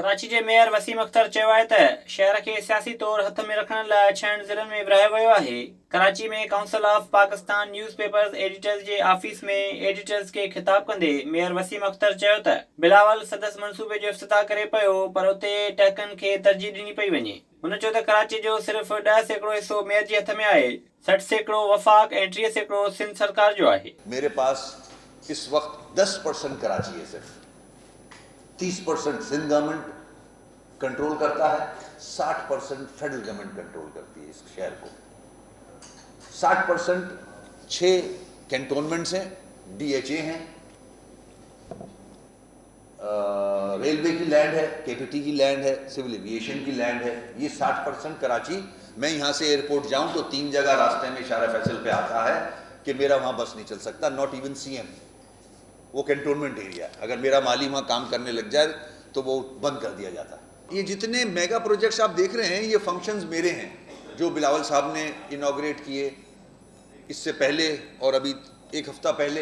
कराची के मेयर वसीम अख्तर चयो आहे त शहर के सियासी तौर हथ में रखण लाइ 6 ज़िलनि में विरहायो वियो आहे। कराची में council of Pakistan newspapers editors के ऑफिस में एडिटर्स के खिताब कंदे मेयर वसीम अख्तर चयो त बिलावल सदस्य मंसूबे जो इफ्तिताह करे पियो पर उते टहकन के तरजीह ॾिनी पई वञे। हुन चयो त कराची जो सिर्फ़ 10% हिस्सो मेयर जे हथ में आहे, 60% वफ़ाक ऐं 30% सिंध सरकार जो आहे। मेरे पास इस वक्त 10% कराची है, सिर्फ 30% सिंध गवर्नमेंट कंट्रोल करता है, 60% फेडरल गवर्नमेंट कंट्रोल करती है इस शहर को। 60% 6 कैंटोनमेंट्स हैं, DHA हैं, रेलवे की लैंड है, KPT की लैंड है, सिविल एविएशन की लैंड है। ये 60% कराची, मैं यहाँ से एयरपोर्ट जाऊँ तो 3 जगह रास्ते में इशारा फैसल पे आता है कि मेरा वहाँ बस नहीं चल सकता, नॉट इवन CM। वो कैंटोनमेंट एरिया, अगर मेरा माली वहाँ काम करने लग जाए तो वो बंद कर दिया जाता है। ये जितने मेगा प्रोजेक्ट्स आप देख रहे हैं, ये फंक्शंस मेरे हैं जो बिलावल साहब ने इनॉग्रेट किए इससे पहले और अभी 1 हफ्ता पहले।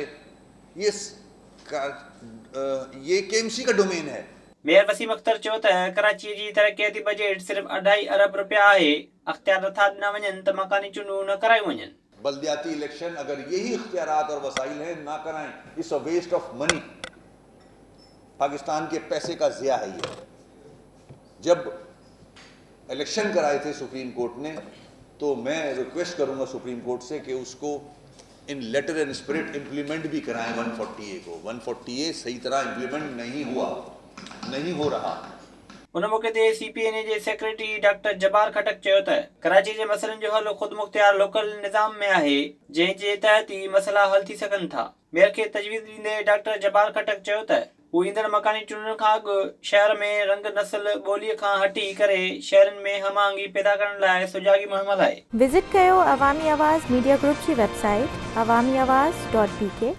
ये KMC का डोमेन है। मेयर वसीम अख्तर चयो त कराची जी तरक्याती बजट सिर्फ 2.5 अरब रुपया आहे। अख्तियार नथा ॾिना वञनि त मकानी चूंडूं न करायूं वञनि। बल्दियाती इलेक्शन अगर यही इख्तियारात और वसाइल हैं, ना कराएं, it's a waste of money. Pakistan के पैसे का ज़िया है ये। जब इलेक्शन कराए थे सुप्रीम कोर्ट ने, तो मैं रिक्वेस्ट करूंगा सुप्रीम कोर्ट से कि उसको इन लेटर एंड स्पिरिट इम्प्लीमेंट भी कराएं 140A को। 140A सही तरह इम्प्लीमेंट नहीं हुआ, नहीं हो रहा। उन मौके ते CPNA जे सेक्रेटरी डॉक्टर जबार खटक चयो त कराची जे मसइलनि जो हल ख़ुद मुख्तियार लोकल निज़ाम में आहे, जंहिं जे तहत ई मसइला हल थी सघनि था। मेयर खे तजवीज़ ॾींदे डॉक्टर जबार खटक चयो त हू ईंदड़ मकानी चूंडुनि खां अॻु शहर में रंग नस्ल ॿोलीअ खां हटी करे शहरनि में हमआहंगी पैदा करण लाइ सुजागी मुहिम हलाए। विज़िट कयो अवामी आवाज़ मीडिया ग्रुप जी वेबसाइट awamiawaz.pk।